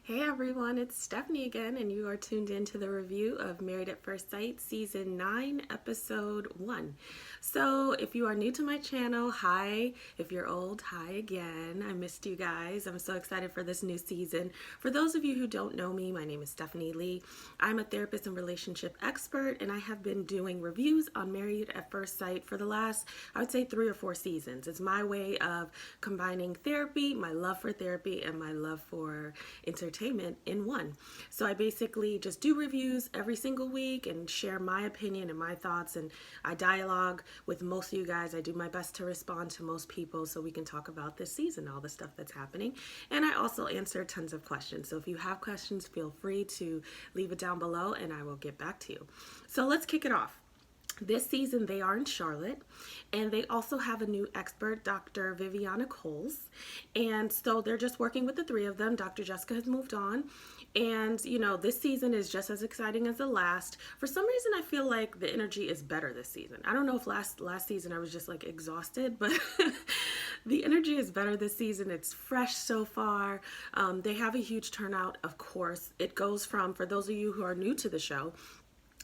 Hey everyone, it's Stephanie again, and you are tuned in to the review of Married at First Sight, Season 9, Episode 1. So, if you are new to my channel, hi. If you're old, hi again. I missed you guys. I'm so excited for this new season. For those of you who don't know me, my name is Stephanie Lee. I'm a therapist and relationship expert, and I have been doing reviews on Married at First Sight for the last, I would say, 3 or 4 seasons. It's my way of combining therapy, my love for therapy, and my love for entertainment in one. So I basically just do reviews every single week and share my opinion and my thoughts, and I dialogue with most of you guys. I do my best to respond to most people so we can talk about this season, all the stuff that's happening. And I also answer tons of questions. So if you have questions, feel free to leave it down below and I will get back to you. So let's kick it off. This season they are in Charlotte, and they also have a new expert, Dr. Viviana Coles, and so they're just working with the 3 of them. Dr. Jessica has moved on, and this season is just as exciting as the last. For some reason I feel like the energy is better this season. I don't know if last season I was just like exhausted, but the energy is better this season. It's fresh so far. They have a huge turnout, of course. It goes from, for those of you who are new to the show,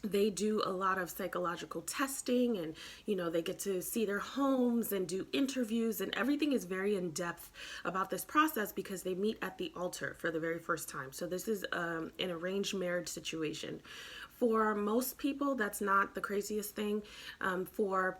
they do a lot of psychological testing, and they get to see their homes and do interviews, and everything is very in depth about this process because they meet at the altar for the very first time. So this is an arranged marriage situation. For most people, that's not the craziest thing. For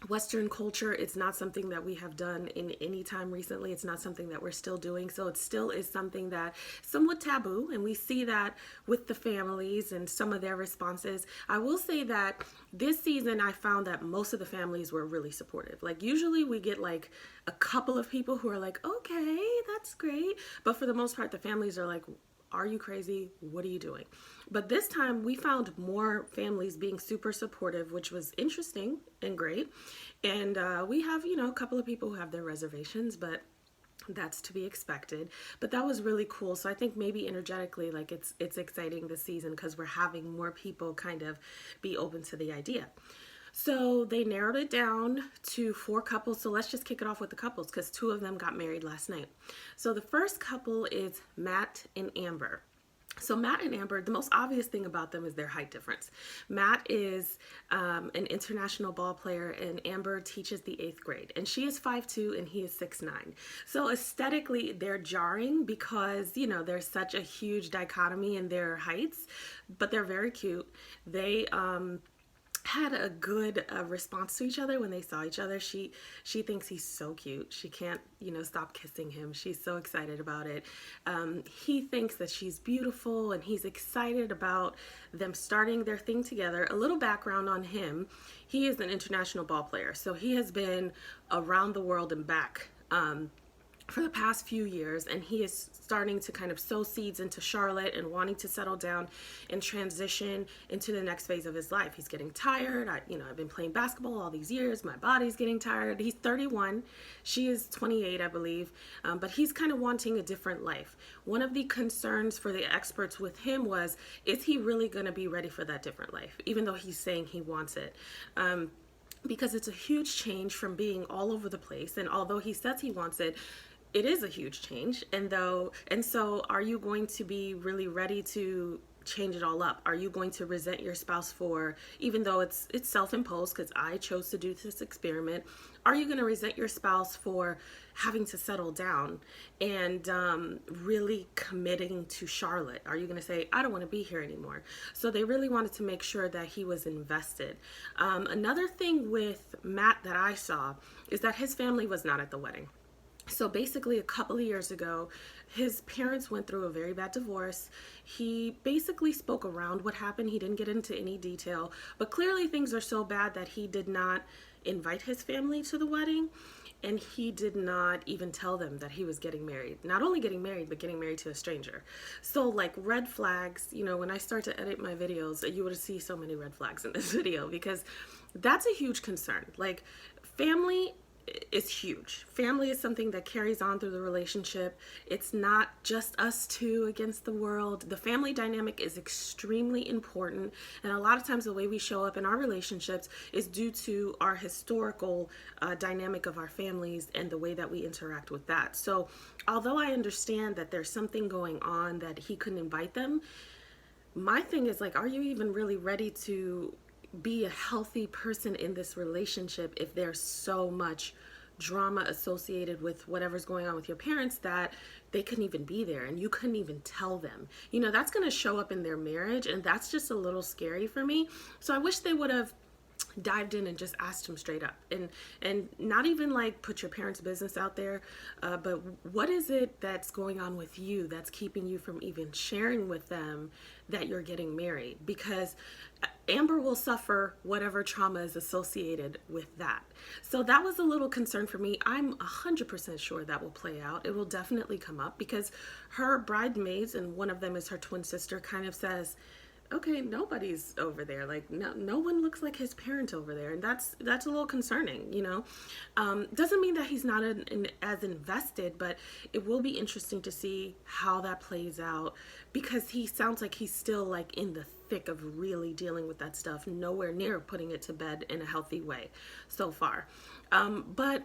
Western culture, it's not something that we have done in any time recently. It's not something that we're still doing. So it still is something that somewhat taboo, and we see that with the families and some of their responses. I will say that this season I found that most of the families were really supportive. Like usually we get like a couple of people who are like, okay, that's great. But for the most part, the families are like, are you crazy? What are you doing? But this time we found more families being super supportive, which was interesting and great. And we have, a couple of people who have their reservations, but that's to be expected. But that was really cool. So I think maybe energetically, like it's exciting this season because we're having more people kind of be open to the idea. So they narrowed it down to 4 couples. So let's just kick it off with the couples because 2 of them got married last night. So the first couple is Matt and Amber. So Matt and Amber, the most obvious thing about them is their height difference. Matt is an international ball player, and Amber teaches the 8th grade, and she is 5'2" and he is 6'9". So aesthetically they're jarring because there's such a huge dichotomy in their heights, but they're very cute. They had a good response to each other when they saw each other. She thinks he's so cute. She can't stop kissing him. She's so excited about it. He thinks that she's beautiful, and he's excited about them starting their thing together. A little background on him: he is an international ball player, so he has been around the world and back for the past few years, and he is starting to kind of sow seeds into Charlotte and wanting to settle down and transition into the next phase of his life. He's getting tired. I've been playing basketball all these years. My body's getting tired. He's 31. She is 28, I believe. But he's kind of wanting a different life. One of the concerns for the experts with him was, is he really going to be ready for that different life, even though he's saying he wants it? Because it's a huge change from being all over the place. And although he says he wants it, it is a huge change. And so are you going to be really ready to change it all up? Are you going to resent your spouse for, even though it's self-imposed because I chose to do this experiment, are you going to resent your spouse for having to settle down and really committing to Charlotte? Are you going to say, I don't want to be here anymore? So they really wanted to make sure that he was invested. Another thing with Matt that I saw is that his family was not at the wedding. So basically a couple of years ago, his parents went through a very bad divorce. He basically spoke around what happened. He didn't get into any detail, but clearly things are so bad that he did not invite his family to the wedding, and he did not even tell them that he was getting married. Not only getting married, but getting married to a stranger. So like red flags, when I start to edit my videos, you would see so many red flags in this video because that's a huge concern. Like family is huge. Family is something that carries on through the relationship. It's not just us two against the world. The family dynamic is extremely important, and a lot of times the way we show up in our relationships is due to our historical dynamic of our families and the way that we interact with that. So although I understand that there's something going on that he couldn't invite them, my thing is like, are you even really ready to be a healthy person in this relationship if there's so much drama associated with whatever's going on with your parents that they couldn't even be there and you couldn't even tell them? You know, that's going to show up in their marriage, and that's just a little scary for me. So I wish they would have dived in and just asked him straight up, and not even like put your parents' business out there, but what is it that's going on with you that's keeping you from even sharing with them that you're getting married? Because Amber will suffer whatever trauma is associated with that. So that was a little concern for me. I'm 100% sure that will play out. It will definitely come up because her bridesmaids, and one of them is her twin sister, kind of says, okay, nobody's over there. Like, no one looks like his parent over there. And that's a little concerning, you know. Doesn't mean that he's not as invested, but it will be interesting to see how that plays out, because he sounds like he's still like in the thick of really dealing with that stuff, nowhere near putting it to bed in a healthy way so far. But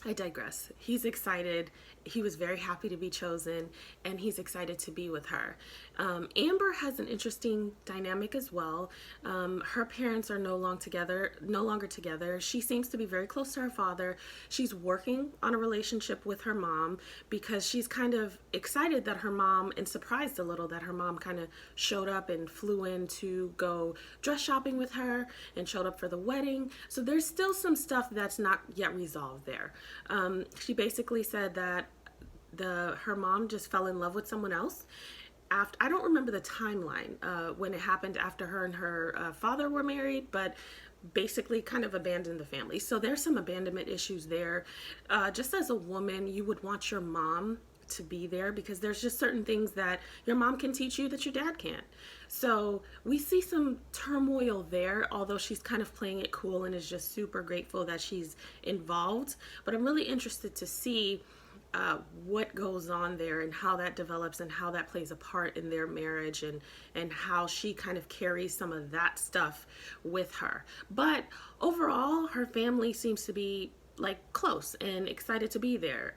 I digress. He's excited. He was very happy to be chosen, and he's excited to be with her. Amber has an interesting dynamic as well. Her parents are no longer together. She seems to be very close to her father. She's working on a relationship with her mom because she's kind of excited that her mom, and surprised a little that her mom kind of showed up and flew in to go dress shopping with her and showed up for the wedding. So there's still some stuff that's not yet resolved there. She basically said that her mom just fell in love with someone else. I don't remember the timeline when it happened after her and her father were married, but basically kind of abandoned the family. So there's some abandonment issues there. Just as a woman, you would want your mom to be there because there's just certain things that your mom can teach you that your dad can't. So we see some turmoil there, although she's kind of playing it cool and is just super grateful that she's involved. But I'm really interested to see what goes on there and how that develops and how that plays a part in their marriage, and how she kind of carries some of that stuff with her. But overall, her family seems to be like close and excited to be there,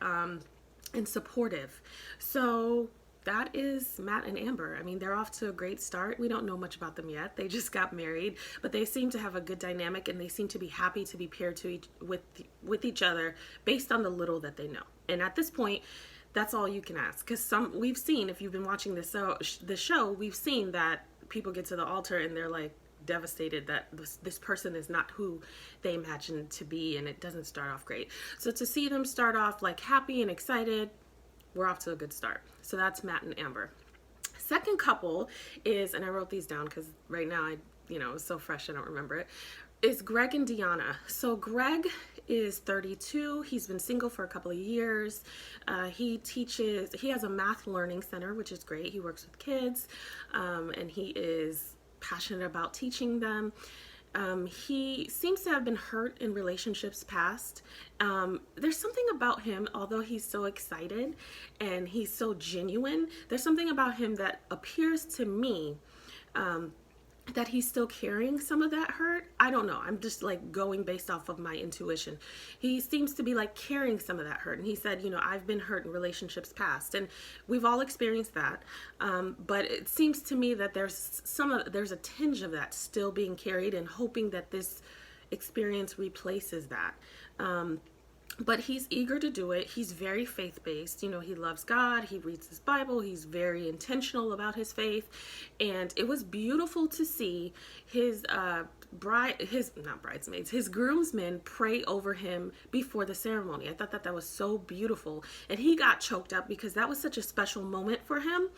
and supportive. So that is Matt and Amber. I mean, they're off to a great start. We don't know much about them yet. They just got married, but they seem to have a good dynamic, and they seem to be happy to be paired with each other based on the little that they know. And at this point, that's all you can ask, because we've seen, if you've been watching the show, we've seen that people get to the altar and they're like devastated that this person is not who they imagined to be, and it doesn't start off great. So to see them start off like happy and excited, we're off to a good start. So that's Matt and Amber. Second couple is, and I wrote these down because right now it's so fresh I don't remember it, is Greg and Deonna. So Greg is 32. He's been single for a couple of years. He has a math learning center, which is great. He works with kids, and he is passionate about teaching them. He seems to have been hurt in relationships past. There's something about him, although he's so excited and he's so genuine, there's something about him that appears to me that he's still carrying some of that hurt. I don't know. I'm just like going based off of my intuition. He seems to be like carrying some of that hurt. And he said, I've been hurt in relationships past, and we've all experienced that. But it seems to me that there's a tinge of that still being carried, and hoping that this experience replaces that. But he's eager to do it. He's very faith-based. He loves God. He reads his Bible. He's very intentional about his faith. And it was beautiful to see his groomsmen pray over him before the ceremony. I thought that was so beautiful. And he got choked up because that was such a special moment for him.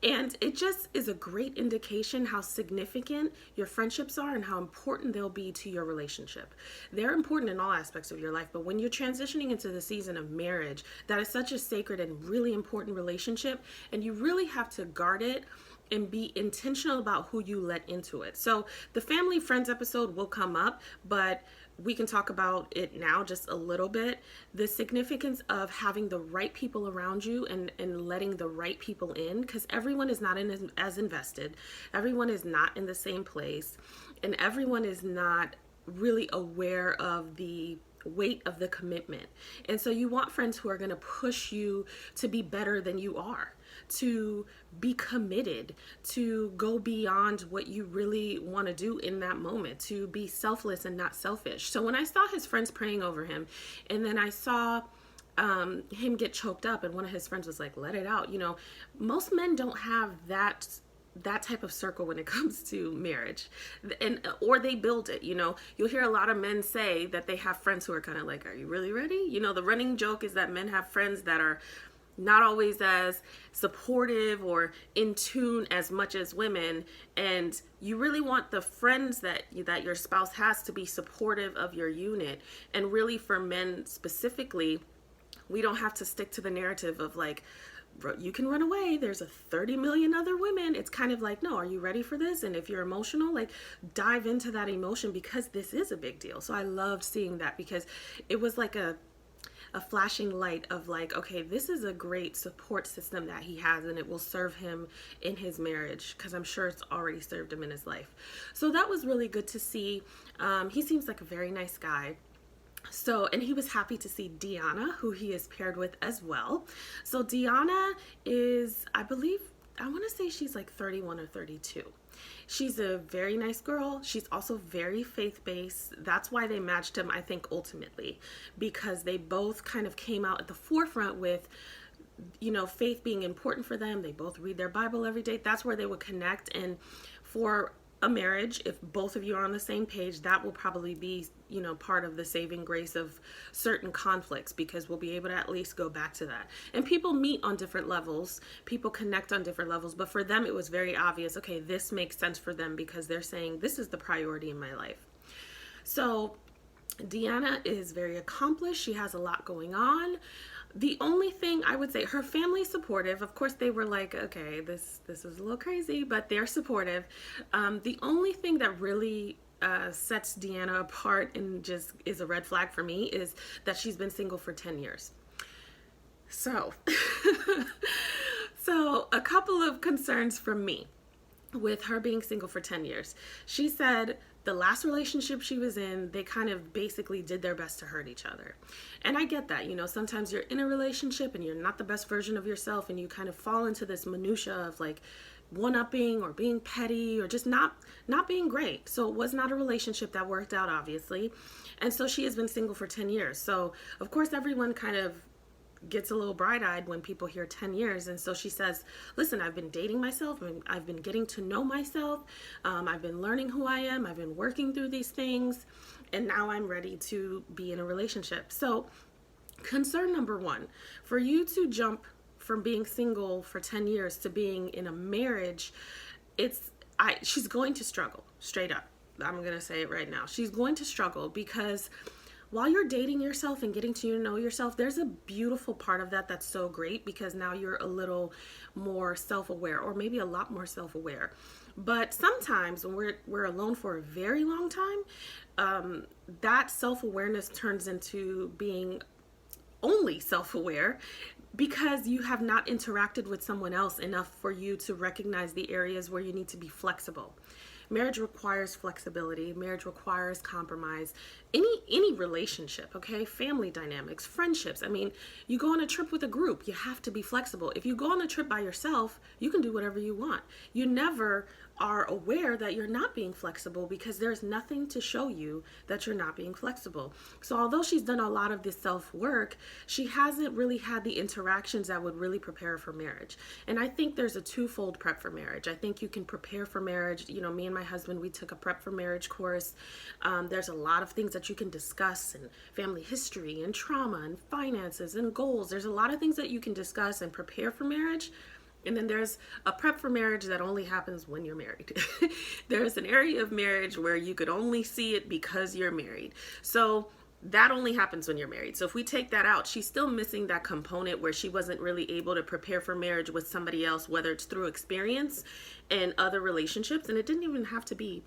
And it just is a great indication how significant your friendships are and how important they'll be to your relationship. They're important in all aspects of your life, but when you're transitioning into the season of marriage, that is such a sacred and really important relationship, and you really have to guard it and be intentional about who you let into it. So the family friends episode will come up, but we can talk about it now just a little bit. The significance of having the right people around you and letting the right people in, because everyone is not as invested. Everyone is not in the same place, and everyone is not really aware of the weight of the commitment. And so you want friends who are going to push you to be better than you are, to be committed, to go beyond what you really want to do in that moment, to be selfless and not selfish. So when I saw his friends praying over him, and then I saw him get choked up, and one of his friends was like, let it out. Most men don't have that type of circle when it comes to marriage, or they build it. You'll hear a lot of men say that they have friends who are kind of like, are you really ready? The running joke is that men have friends that are not always as supportive or in tune as much as women, and you really want the friends that your spouse has to be supportive of your unit. And really, for men specifically, we don't have to stick to the narrative of like, you can run away, there's 30 million other women. It's kind of like, no, are you ready for this? And if you're emotional, like, dive into that emotion, because this is a big deal. So I loved seeing that, because it was like a flashing light of like, okay, this is a great support system that he has, and it will serve him in his marriage, because I'm sure it's already served him in his life. So that was really good to see. He seems like a very nice guy. So, and he was happy to see Dianna, who he is paired with as well. So Dianna is, I believe, I want to say she's like 31 or 32. She's a very nice girl. She's also very faith-based. That's why they matched him, I think, ultimately, because they both kind of came out at the forefront with, faith being important for them. They both read their Bible every day. That's where they would connect. And for a marriage, if both of you are on the same page, that will probably be, part of the saving grace of certain conflicts, because we'll be able to at least go back to that. And people meet on different levels, people connect on different levels, but for them it was very obvious, okay, this makes sense for them, because they're saying this is the priority in my life. So Dianna is very accomplished. She has a lot going on. The only thing I would say, her family's supportive. Of course, they were like, okay, this is a little crazy, but they're supportive. The only thing that really sets Dianna apart and just is a red flag for me is that she's been single for 10 years. So, a couple of concerns from me with her being single for 10 years. She said the last relationship she was in, they kind of basically did their best to hurt each other. And I get that, sometimes you're in a relationship and you're not the best version of yourself, and you kind of fall into this minutia of like one-upping or being petty or just not being great. So it was not a relationship that worked out, obviously. And so she has been single for 10 years. So of course everyone kind of gets a little bright-eyed when people hear 10 years. And so she says, listen, I've been dating myself, and I've been getting to know myself. I've been learning who I am. I've been working through these things, and now I'm ready to be in a relationship. So concern number one, for you to jump from being single for 10 years to being in a marriage, she's going to struggle, straight up. I'm going to say it right now. She's going to struggle, because while you're dating yourself and getting to know yourself, there's a beautiful part of that that's so great, because now you're a little more self-aware, or maybe a lot more self-aware. But sometimes when we're alone for a very long time, that self-awareness turns into being only self-aware, because you have not interacted with someone else enough for you to recognize the areas where you need to be flexible. Marriage requires flexibility. Marriage requires compromise. Any relationship, okay? Family dynamics, friendships. I mean, you go on a trip with a group, you have to be flexible. If you go on a trip by yourself, you can do whatever you want. You never are aware that you're not being flexible, because there's nothing to show you that you're not being flexible. So although she's done a lot of this self-work, she hasn't really had the interactions that would really prepare her for marriage. And I think there's a twofold prep for marriage. I think you can prepare for marriage. Me and my husband, we took a prep for marriage course. There's a lot of things that you can discuss, and family history and trauma and finances and goals. There's a lot of things that you can discuss and prepare for marriage. And then there's a prep for marriage that only happens when you're married. There's an area of marriage where you could only see it because you're married. So that only happens when you're married. So if we take that out, she's still missing that component where she wasn't really able to prepare for marriage with somebody else, whether it's through experience and other relationships. And it didn't even have to be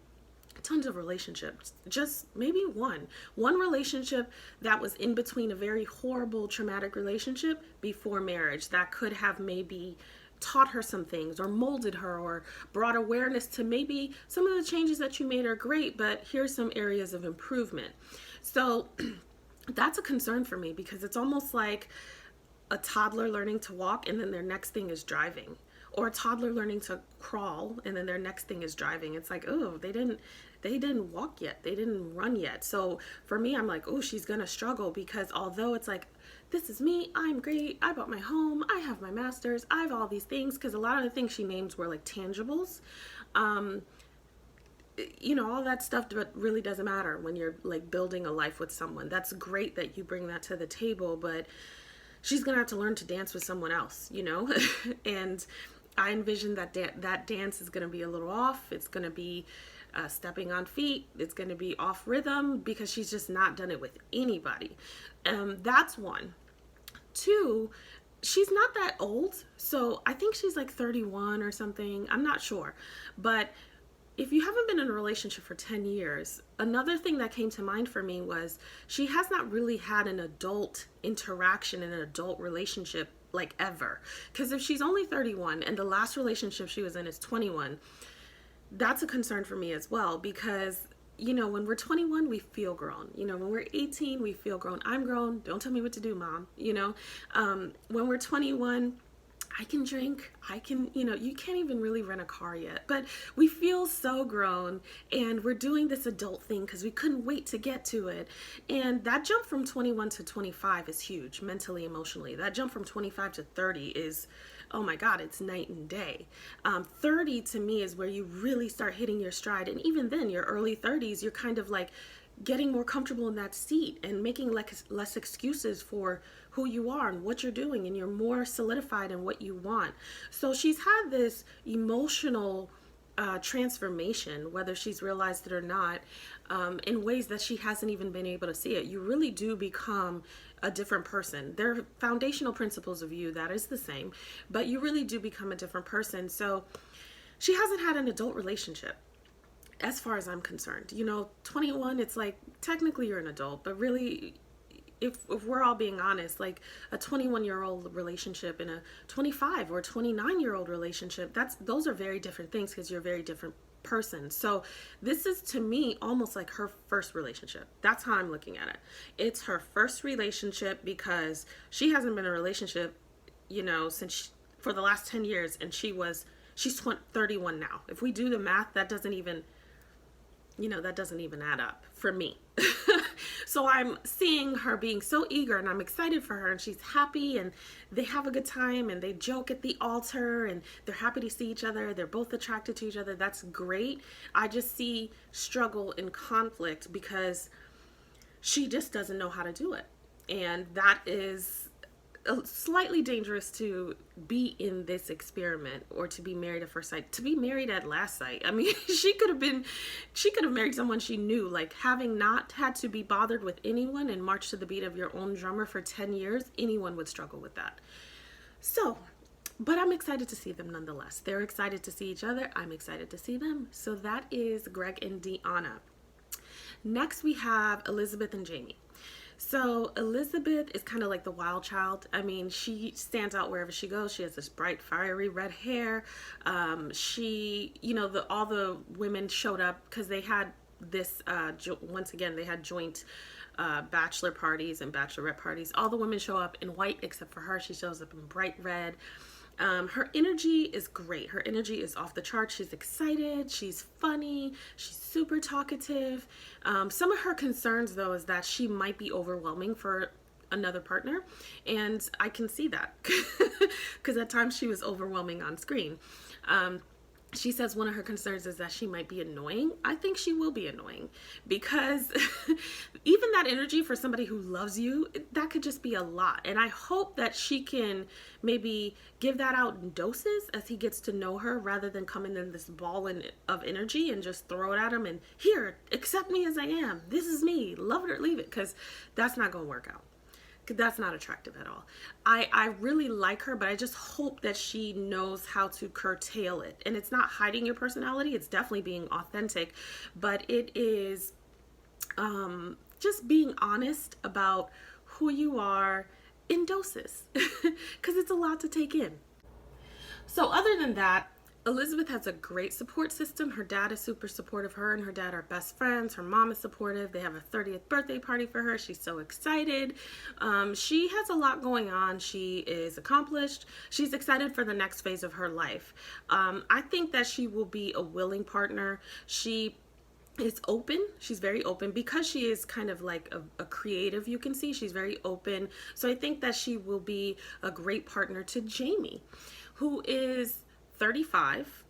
tons of relationships, just maybe one relationship that was in between a very horrible traumatic relationship before marriage that could have maybe taught her some things or molded her or brought awareness to maybe some of the changes that you made are great, but here's some areas of improvement. So that's a concern for me, because it's almost like a toddler learning to walk and then their next thing is driving, or a toddler learning to crawl and then their next thing is driving. It's like, oh, they didn't walk yet, they didn't run yet. So for me, I'm like, oh, she's gonna struggle, because although it's like, this is me, I'm great, I bought my home, I have my master's, I have all these things, because a lot of the things she names were like tangibles. You know, all that stuff really doesn't matter when you're like building a life with someone. That's great that you bring that to the table, but she's gonna have to learn to dance with someone else, you know. And I envision that that dance is gonna be a little off. It's gonna be stepping on feet. It's gonna be off rhythm, because she's just not done it with anybody. That's one. Two, she's not that old, so I think she's like 31 or something. I'm not sure, but if you haven't been in a relationship for 10 years, another thing that came to mind for me was she has not really had an adult interaction in an adult relationship like ever. Because if she's only 31 and the last relationship she was in is 21, that's a concern for me as well. Because, you know, when we're 21, we feel grown. You know, when we're 18, we feel grown. I'm grown. Don't tell me what to do, mom. You know, when we're 21, I can drink, I can, you know, you can't even really rent a car yet, but we feel so grown, and we're doing this adult thing because we couldn't wait to get to it. And that jump from 21 to 25 is huge, mentally, emotionally. That jump from 25 to 30 is, oh my God, it's night and day. 30 to me is where you really start hitting your stride. And even then, your early 30s, you're kind of like getting more comfortable in that seat and making less excuses for who you are and what you're doing, and you're more solidified in what you want. So she's had this emotional transformation, whether she's realized it or not, in ways that she hasn't even been able to see it. You really do become a different person. There are foundational principles of you that is the same, but you really do become a different person. So she hasn't had an adult relationship, as far as I'm concerned. You know, 21, it's like, technically you're an adult, but really, if we're all being honest, like a 21-year-old relationship and a 25 or 29-year-old relationship, those are very different things, because you're a very different person. So this is, to me, almost like her first relationship. That's how I'm looking at it. It's her first relationship, because she hasn't been in a relationship, you know, for the last 10 years, and she's 31 now. If we do the math, that doesn't even add up for me. So I'm seeing her being so eager, and I'm excited for her, and she's happy, and they have a good time, and they joke at the altar, and they're happy to see each other. They're both attracted to each other. That's great. I just see struggle and conflict because she just doesn't know how to do it. And that is slightly dangerous to be in this experiment, or to be married at first sight, to be married at last sight. I mean, she could have married someone she knew, like having not had to be bothered with anyone and march to the beat of your own drummer for 10 years. Anyone would struggle with that. So, but I'm excited to see them nonetheless. They're excited to see each other. I'm excited to see them. So that is Greg and Deonna. Next, we have Elizabeth and Jamie. So Elizabeth is kind of like the wild child. I mean, she stands out wherever she goes. She has this bright, fiery red hair. She, you know, all the women showed up because they had this, once again, they had joint bachelor parties and bachelorette parties. All the women show up in white except for her. She shows up in bright red. Her energy is great. Her energy is off the charts. She's excited. She's funny. She's super talkative. Some of her concerns, though, is that she might be overwhelming for another partner. And I can see that because at times she was overwhelming on screen. She says one of her concerns is that she might be annoying. I think she will be annoying because even that energy for somebody who loves you, that could just be a lot. And I hope that she can maybe give that out in doses as he gets to know her, rather than coming in this ball of energy and just throw it at him and, here, accept me as I am. This is me. Love it or leave it, because that's not going to work out. That's not attractive at all. I really like her, but I just hope that she knows how to curtail it. And it's not hiding your personality, it's definitely being authentic, but it is just being honest about who you are in doses, because it's a lot to take in. So other than that, Elizabeth has a great support system. Her dad is super supportive. Her and her dad are best friends. Her mom is supportive. They have a 30th birthday party for her. She's so excited. She has a lot going on. She is accomplished. She's excited for the next phase of her life. I think that she will be a willing partner. She is open. She's very open because she is kind of like a creative, you can see. She's very open. So I think that she will be a great partner to Jamie, who is 35.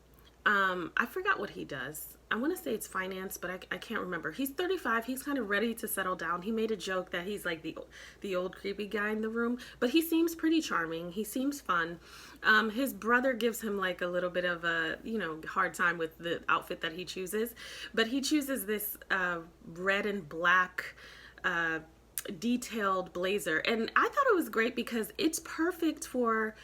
I forgot what he does. I want to say it's finance, but I can't remember. He's 35. He's kind of ready to settle down. He made a joke that he's like the old creepy guy in the room, but he seems pretty charming. He seems fun. His brother gives him like a little bit of a, hard time with the outfit that he chooses, but he chooses this red and black detailed blazer, and I thought it was great because it's perfect for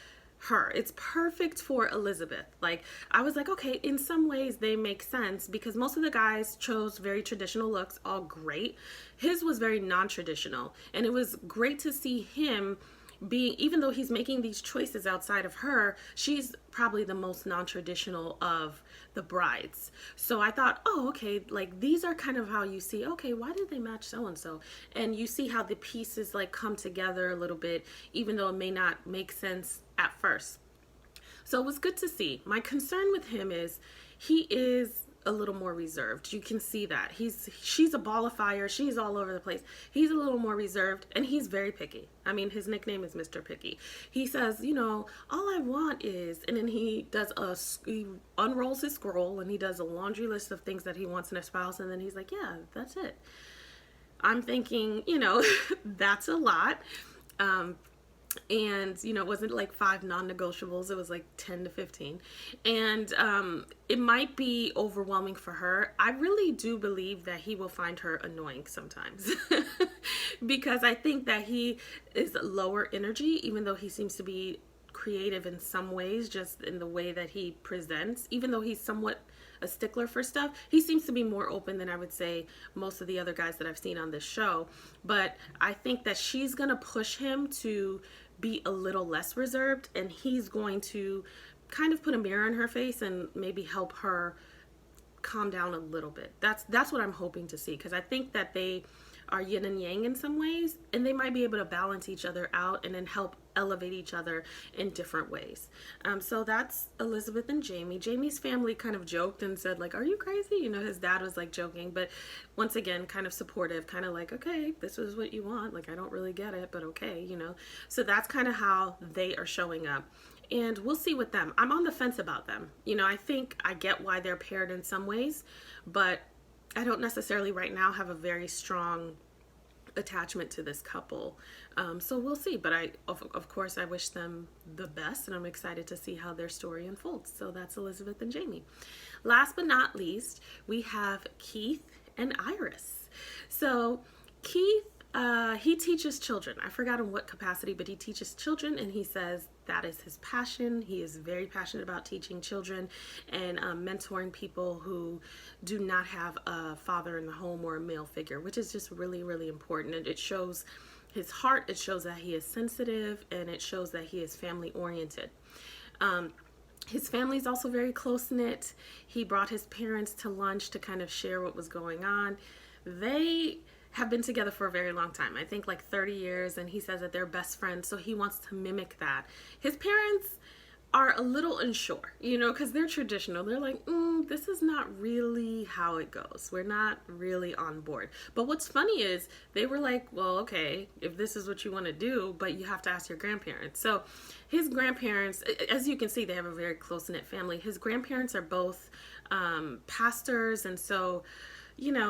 her. It's perfect for Elizabeth. Like, I was like, okay, in some ways they make sense because most of the guys chose very traditional looks, all great. His was very non-traditional, and it was great to see him being, even though he's making these choices outside of her, she's probably the most non-traditional of the brides. So I thought, oh, okay, like these are kind of how you see, okay, why did they match so-and-so? And you see how the pieces like come together a little bit, even though it may not make sense at first. So it was good to see. My concern with him is he is a little more reserved. You can see that. She's a ball of fire. She's all over the place. He's a little more reserved, and he's very picky. I mean, his nickname is Mr. Picky. He says, all I want is, and then he unrolls his scroll and he does a laundry list of things that he wants in a spouse, and then he's like, yeah, that's it. I'm thinking, that's a lot. And it wasn't like 5 non-negotiables, it was like 10 to 15, and it might be overwhelming for her. I really do believe that he will find her annoying sometimes because I think that he is lower energy, even though he seems to be creative in some ways, just in the way that he presents. Even though he's somewhat a stickler for stuff, he seems to be more open than I would say most of the other guys that I've seen on this show. But I think that she's gonna push him to be a little less reserved, and he's going to kind of put a mirror in her face and maybe help her calm down a little bit. That's what I'm hoping to see, because I think that they are yin and yang in some ways, and they might be able to balance each other out and then help elevate each other in different ways. So that's Elizabeth and Jamie. Jamie's family kind of joked and said like, are you crazy? His dad was like joking, but once again, kind of supportive, kind of like, okay, this is what you want. Like, I don't really get it, but okay, So that's kind of how they are showing up. And we'll see with them. I'm on the fence about them. I think I get why they're paired in some ways, but I don't necessarily right now have a very strong attachment to this couple. So we'll see. But of course, I wish them the best, and I'm excited to see how their story unfolds. So that's Elizabeth and Jamie. Last but not least, we have Keith and Iris. So Keith, he teaches children. I forgot in what capacity, but he teaches children, and he says that is his passion. He is very passionate about teaching children and mentoring people who do not have a father in the home or a male figure, which is just really, really important. And it shows his heart, it shows that he is sensitive, and it shows that he is family oriented. His family is also very close-knit. He brought his parents to lunch to kind of share what was going on. They have been together for a very long time. I think like 30 years, and he says that they're best friends, so he wants to mimic that. His parents are a little unsure, because they're traditional. They're like, this is not really how it goes. We're not really on board. But what's funny is they were like, well, okay, if this is what you want to do, but you have to ask your grandparents. So his grandparents, as you can see, they have a very close-knit family. His grandparents are both pastors, and so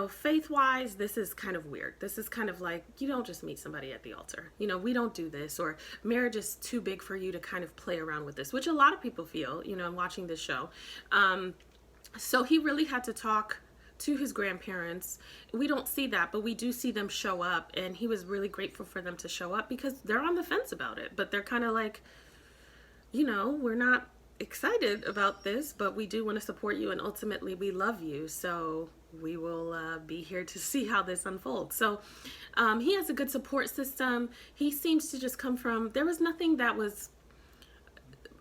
faith-wise, this is kind of weird. This is kind of like, you don't just meet somebody at the altar. We don't do this, or marriage is too big for you to kind of play around with this, which a lot of people feel, watching this show. So he really had to talk to his grandparents. We don't see that, but we do see them show up, and he was really grateful for them to show up because they're on the fence about it, but they're kind of like, we're not excited about this, but we do want to support you, and ultimately we love you, so we will be here to see how this unfolds. So he has a good support system. He seems to just come from, there was nothing that was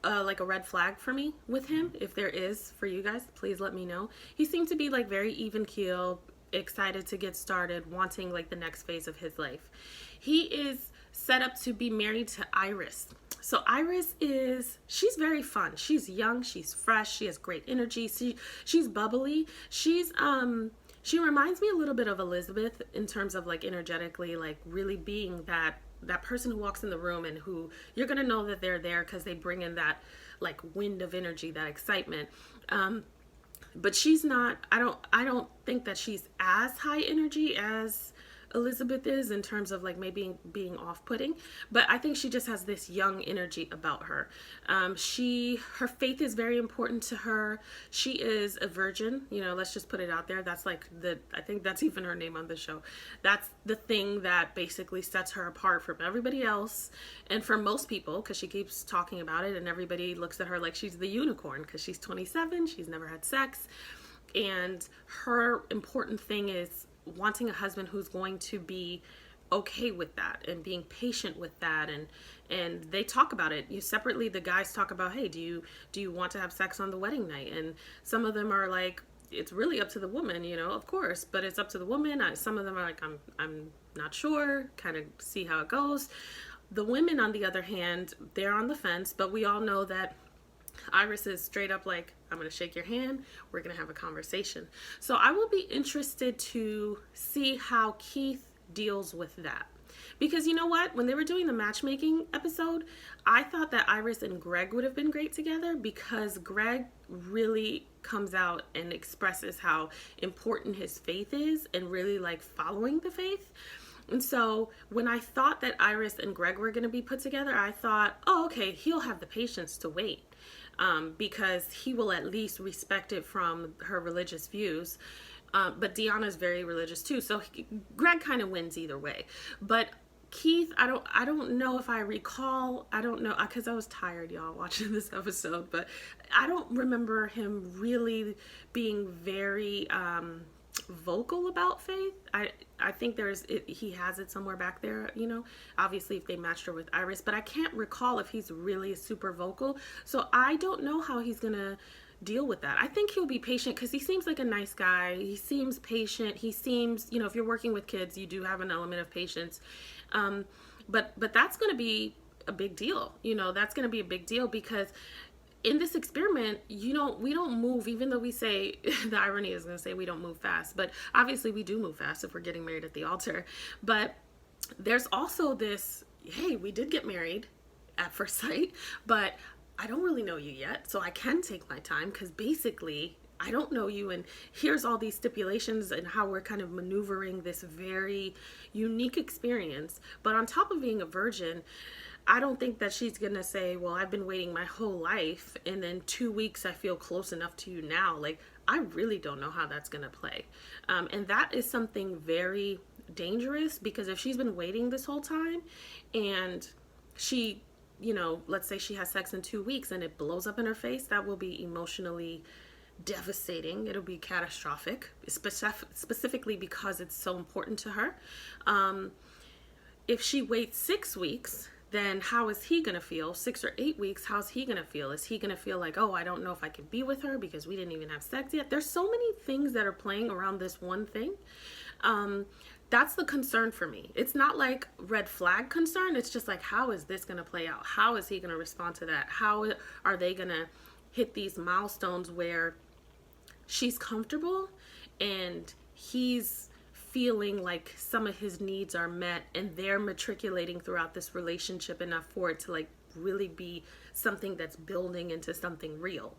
like a red flag for me with him. If there is for you guys, please let me know. He seemed to be like very even keel, excited to get started, wanting like the next phase of his life. He is set up to be married to Iris. So Iris she's very fun. She's young, she's fresh, she has great energy. She's bubbly. She reminds me a little bit of Elizabeth in terms of like energetically, like really being that person who walks in the room and who you're going to know that they're there because they bring in that like wind of energy, that excitement. But she's not, I don't think that she's as high energy as Elizabeth is in terms of like maybe being off-putting, but I think she just has this young energy about her. Her faith is very important to her. She is a virgin, let's just put it out there. That's like I think that's even her name on the show. That's the thing that basically sets her apart from everybody else, and for most people, because she keeps talking about it and everybody looks at her like she's the unicorn because she's 27, she's never had sex, and her important thing is wanting a husband who's going to be okay with that and being patient with that, and they talk about it. Separately, the guys talk about, hey, do you want to have sex on the wedding night? And some of them are like, it's really up to the woman, of course, but it's up to the woman. Some of them are like, I'm not sure, kind of see how it goes. The women, on the other hand, they're on the fence, but we all know that Iris is straight up like, I'm going to shake your hand. We're going to have a conversation. So I will be interested to see how Keith deals with that. Because you know what? When they were doing the matchmaking episode, I thought that Iris and Greg would have been great together because Greg really comes out and expresses how important his faith is and really like following the faith. And so when I thought that Iris and Greg were going to be put together, I thought, oh, okay, he'll have the patience to wait. Because he will at least respect it from her religious views. But Dianna is very religious too. So Greg kind of wins either way. But Keith, I don't know if I recall, I don't know, because I was tired, y'all, watching this episode, but I don't remember him really being very vocal about faith. I think he has it somewhere back there, obviously if they matched her with Iris, but I can't recall if he's really super vocal. So I don't know how he's gonna deal with that. I think he'll be patient because he seems like a nice guy. He seems patient. He seems, if you're working with kids, you do have an element of patience. But that's gonna be a big deal. That's gonna be a big deal because in this experiment, we don't move, even though we say, the irony is going to say we don't move fast, but obviously we do move fast if we're getting married at the altar. But there's also this, hey, we did get married at first sight, but I don't really know you yet, so I can take my time because basically I don't know you, and here's all these stipulations and how we're kind of maneuvering this very unique experience. But on top of being a virgin, I don't think that she's going to say, well, I've been waiting my whole life, and then 2 weeks I feel close enough to you now. Like, I really don't know how that's going to play. And that is something very dangerous because if she's been waiting this whole time and she, let's say she has sex in 2 weeks and it blows up in her face, that will be emotionally devastating. It'll be catastrophic, specifically because it's so important to her. If she waits 6 weeks, then how is he going to feel? 6 or 8 weeks, how's he going to feel? Is he going to feel like, oh, I don't know if I can be with her because we didn't even have sex yet? There's so many things that are playing around this one thing. That's the concern for me. It's not like red flag concern. It's just like, how is this going to play out? How is he going to respond to that? How are they going to hit these milestones where she's comfortable and he's feeling like some of his needs are met and they're matriculating throughout this relationship enough for it to like really be something that's building into something real.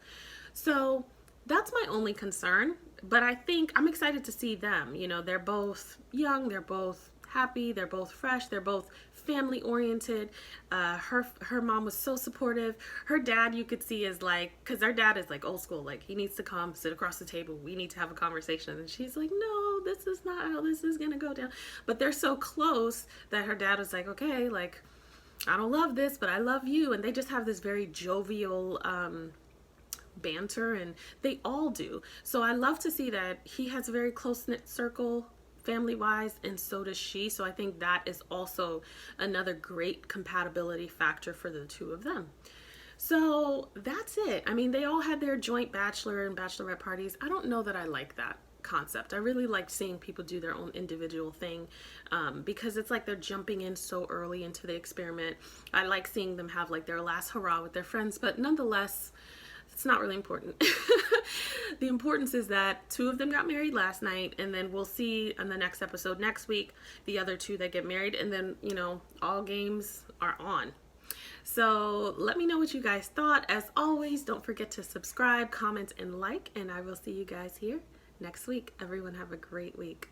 So that's my only concern, but I think I'm excited to see them. They're both young, they're both happy. They're both fresh. They're both family oriented. Her mom was so supportive. Her dad, you could see, is like, because their dad is like old school, like he needs to come sit across the table, we need to have a conversation. And she's like, no, this is not how this is gonna go down. But they're so close that her dad was like, okay, like, I don't love this, but I love you. And they just have this very jovial banter, and they all do. So I love to see that he has a very close-knit circle family wise, and so does she. So I think that is also another great compatibility factor for the two of them. So that's it. I mean, they all had their joint bachelor and bachelorette parties. I don't know that I like that concept. I really like seeing people do their own individual thing, because it's like they're jumping in so early into the experiment. I like seeing them have like their last hurrah with their friends, but nonetheless, it's not really important. The importance is that two of them got married last night, and then we'll see on the next episode next week the other two that get married, and then, you know, all games are on. So let me know what you guys thought. As always, don't forget to subscribe, comment, and like, and I will see you guys here next week. Everyone have a great week.